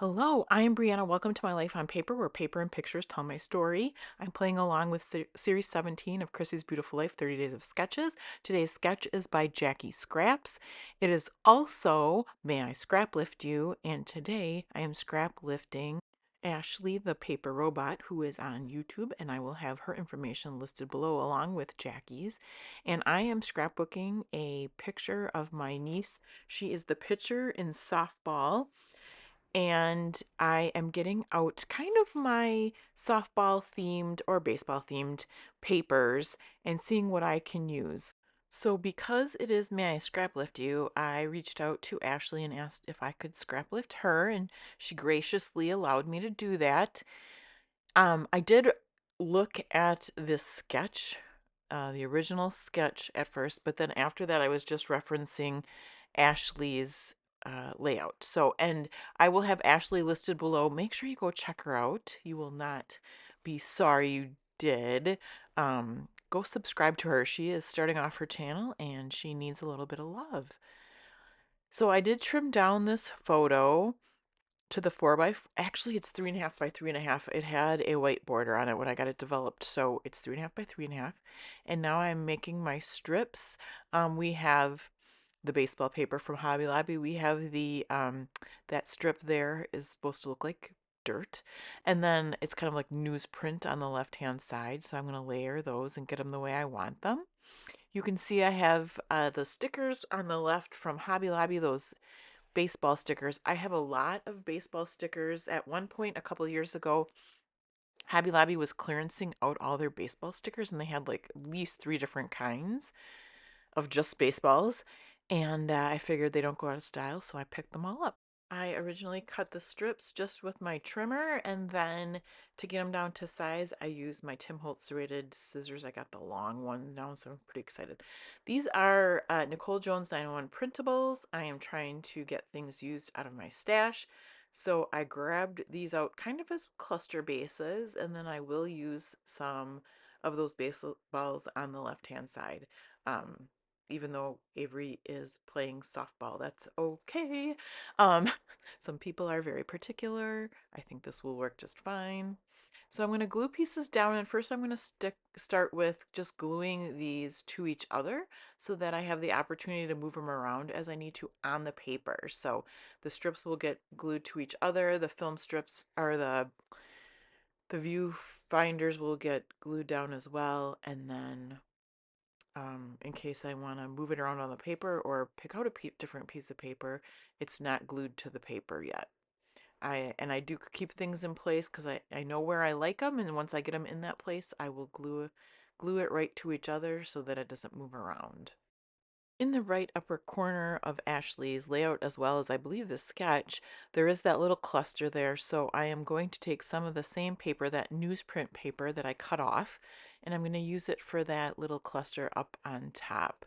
Hello, I am Brianna. Welcome to my life on paper, where paper and pictures tell my story. I'm playing along with Series 17 of Chrissy's Beautiful Life 30 Days of Sketches. Today's sketch is by Jackie Scraps. It is also May I Scraplift You, and today I am scraplifting Ashely, the paper robot, who is on YouTube, and I will have her information listed below along with Jackie's. And I am scrapbooking a picture of my niece. She is the pitcher in softball, and I am getting out kind of my softball themed or baseball themed papers and seeing what I can use. So, because it is May I Scraplift You, I reached out to Ashely and asked if I could scraplift her, and she graciously allowed me to do that. I did look at this sketch, the original sketch at first, but then after that, I was just referencing Ashely's layout. So, and I will have Ashely listed below. Make sure you go check her out. You will not be sorry you did. Go subscribe to her. She is starting off her channel and she needs a little bit of love. So I did trim down this photo to the actually it's 3.5 by 3.5. It had a white border on it when I got it developed, so it's 3.5 by 3.5. And now I'm making my strips. We have the baseball paper from Hobby Lobby. We have the that strip there is supposed to look like dirt, and then it's kind of like newsprint on the left hand side, so I'm going to layer those and get them the way I want them. You can see I have the stickers on the left from Hobby Lobby, those baseball stickers. I have a lot of baseball stickers. At one point, a couple years ago, Hobby Lobby was clearancing out all their baseball stickers, and they had like at least three different kinds of just baseballs. And I figured they don't go out of style, so I picked them all up. I originally cut the strips just with my trimmer, and then to get them down to size, I used my Tim Holtz serrated scissors. I got the long one now, so I'm pretty excited. These are Nicole Jones 901 printables. I am trying to get things used out of my stash, so I grabbed these out kind of as cluster bases, and then I will use some of those baseballs on the left-hand side. Um, Even though Avery is playing softball, that's okay. Um, some people are very particular. I think this will work just fine. So I'm going to glue pieces down, and first I'm going to start with just gluing these to each other so that I have the opportunity to move them around as I need to on the paper. So the strips will get glued to each other. The film strips or the view finders will get glued down as well, and then in case I want to move it around on the paper or pick out a different piece of paper, it's not glued to the paper yet. I do keep things in place because I know where I like them, and once I get them in that place, I will glue it right to each other so that it doesn't move around. In the right upper corner of Ashely's layout, as well as I believe the sketch, there is that little cluster there. So I am going to take some of the same paper, that newsprint paper that I cut off, and I'm going to use it for that little cluster up on top.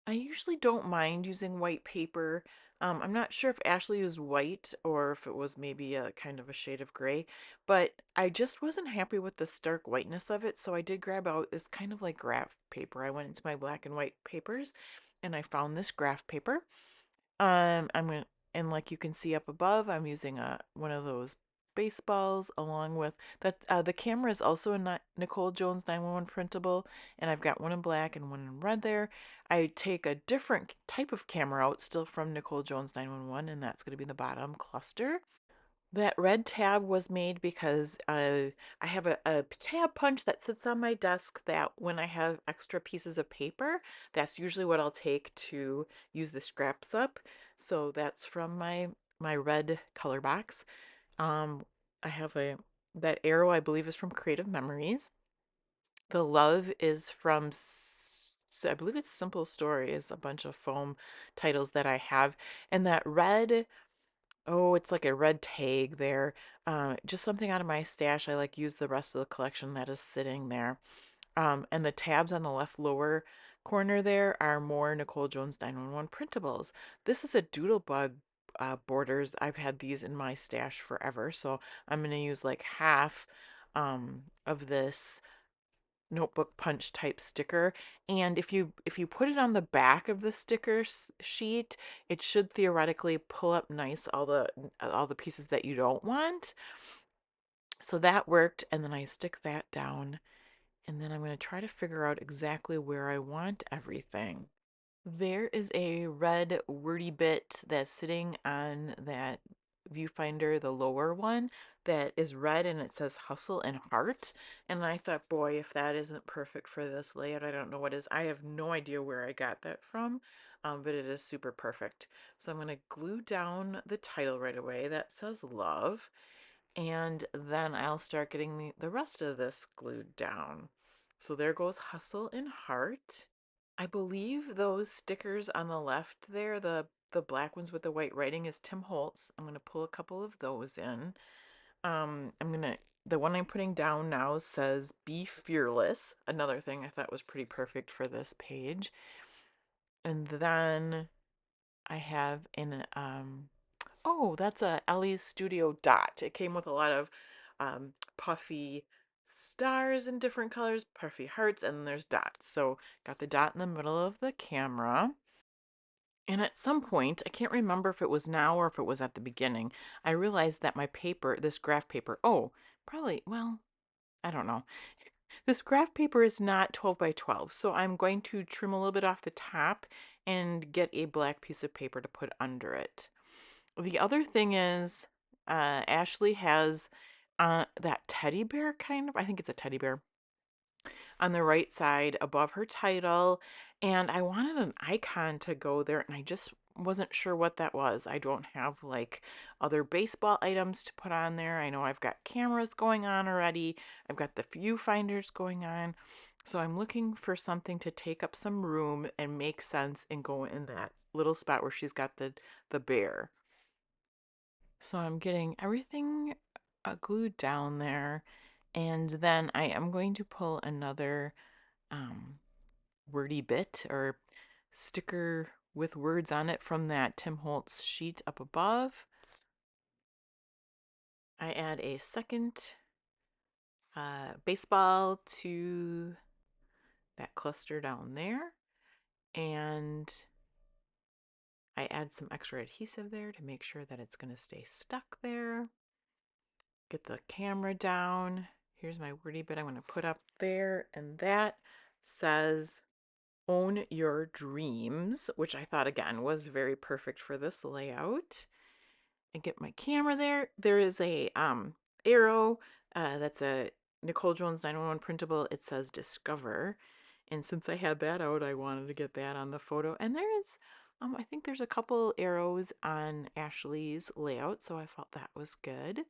I usually don't mind using white paper. I'm not sure if Ashely used white or if it was maybe a kind of a shade of gray, but I just wasn't happy with the stark whiteness of it, so I did grab out this kind of like graph paper. I went into my black and white papers and I found this graph paper. I'm gonna, and like you can see up above, I'm using one of those baseballs along with that. The camera is also a Nicole Jones 911 printable, and I've got one in black and one in red there. I take a different type of camera out, still from Nicole Jones 911, and that's going to be the bottom cluster. That red tab was made because I have a tab punch that sits on my desk that when I have extra pieces of paper, that's usually what I'll take to use the scraps up. So that's from my red color box. Um, I have that arrow I believe is from Creative Memories. The love is from I believe it's Simple Stories, a bunch of foam titles that I have. And that red, oh, it's like a red tag there. Just something out of my stash. I like use the rest of the collection that is sitting there. And the tabs on the left lower corner there are more Nicole Jones 911 printables. This is a Doodlebug borders. I've had these in my stash forever, so I'm going to use like half of this notebook punch type sticker. And if you put it on the back of the sticker sheet, it should theoretically pull up nice all the pieces that you don't want. So that worked, and then I stick that down, and then I'm going to try to figure out exactly where I want everything. There is a red wordy bit that's sitting on that viewfinder, the lower one, that is red and it says hustle and heart. And I thought, boy, if that isn't perfect for this layout, I don't know what is. I have no idea where I got that from, but it is super perfect. So I'm going to glue down the title right away that says love, and then I'll start getting the rest of this glued down. So there goes hustle and heart. I believe those stickers on the left there, the black ones with the white writing, is Tim Holtz. I'm gonna pull a couple of those in. The one I'm putting down now says "Be Fearless." Another thing I thought was pretty perfect for this page. And then I have oh, that's a Ellie's Studio dot. It came with a lot of puffy stars in different colors, puffy hearts, and there's dots. So got the dot in the middle of the camera. And at some point, I can't remember if it was now or if it was at the beginning, I realized that my paper, this graph paper, oh, probably, well, I don't know. This graph paper is not 12 by 12, so I'm going to trim a little bit off the top and get a black piece of paper to put under it. The other thing is, Ashely has that teddy bear kind of, I think it's a teddy bear, on the right side above her title, and I wanted an icon to go there, and I just wasn't sure what that was. I don't have like other baseball items to put on there. I know I've got cameras going on already. I've got the viewfinders going on. So I'm looking for something to take up some room and make sense and go in that little spot where she's got the bear. So I'm getting everything glued down there, and then I am going to pull another um, wordy bit or sticker with words on it from that Tim Holtz sheet up above. I add a second baseball to that cluster down there, and I add some extra adhesive there to make sure that it's going to stay stuck there. Get the camera down. Here's my wordy bit I'm going to put up there, and that says own your dreams, which I thought again was very perfect for this layout. And get my camera there. There is a arrow that's a Nicole Jones 911 printable. It says discover, and since I had that out, I wanted to get that on the photo. And there is I think there's a couple arrows on Ashely's layout, so I felt that was good.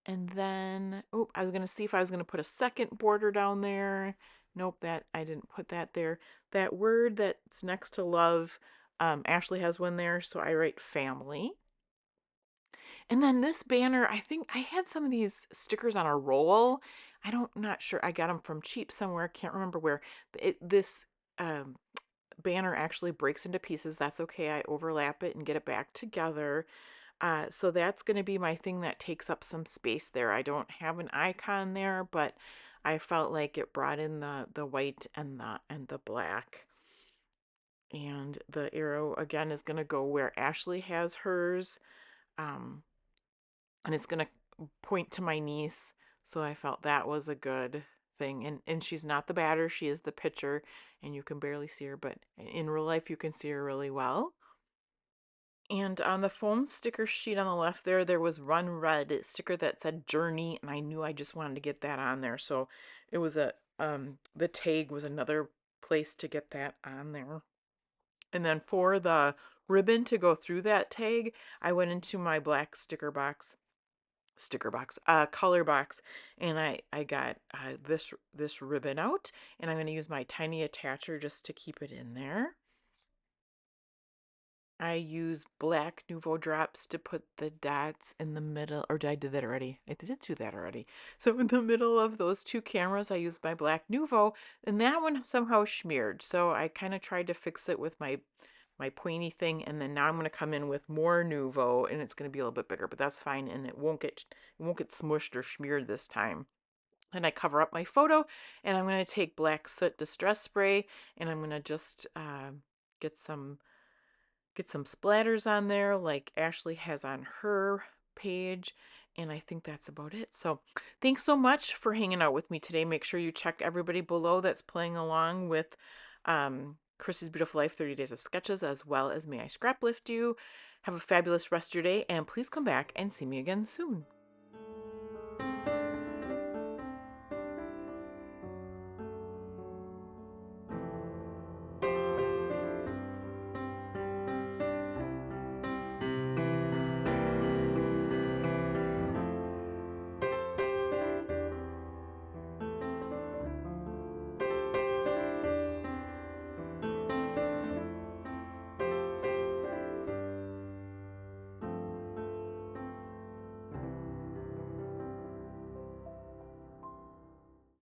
And then, oh, I was going to see if I was going to put a second border down there. Nope, that I didn't put that there. That word that's next to love, Ashely has one there, so I write family. And then this banner, I think I had some of these stickers on a roll. Not sure. I got them from cheap somewhere. Can't remember where. This um, banner actually breaks into pieces. That's okay. I overlap it and get it back together. So that's going to be my thing that takes up some space there. I don't have an icon there, but I felt like it brought in the white and the black. And the arrow again is going to go where Ashely has hers, and it's going to point to my niece. So I felt that was a good thing. And she's not the batter; she is the pitcher, and you can barely see her, but in real life you can see her really well. And on the foam sticker sheet on the left there was Run Red sticker that said Journey, and I knew I just wanted to get that on there. So it was the tag was another place to get that on there. And then for the ribbon to go through that tag, I went into my black color box, and I got this ribbon out, and I'm going to use my tiny attacher just to keep it in there. I use black Nuvo drops to put the dots in the middle, or did I do that already? I did do that already. So in the middle of those two cameras, I used my black Nuvo, and that one somehow smeared. So I kind of tried to fix it with my pointy thing, and then now I'm going to come in with more Nuvo, and it's going to be a little bit bigger, but that's fine, and it won't get smushed or smeared this time. And I cover up my photo, and I'm going to take black soot distress spray, and I'm going to just get some splatters on there like Ashely has on her page. And I think that's about it. So thanks so much for hanging out with me today. Make sure you check everybody below that's playing along with Chrissy's Beautiful Life 30 Days of Sketches, as well as May I Scraplift You. Have a fabulous rest of your day, and please come back and see me again soon.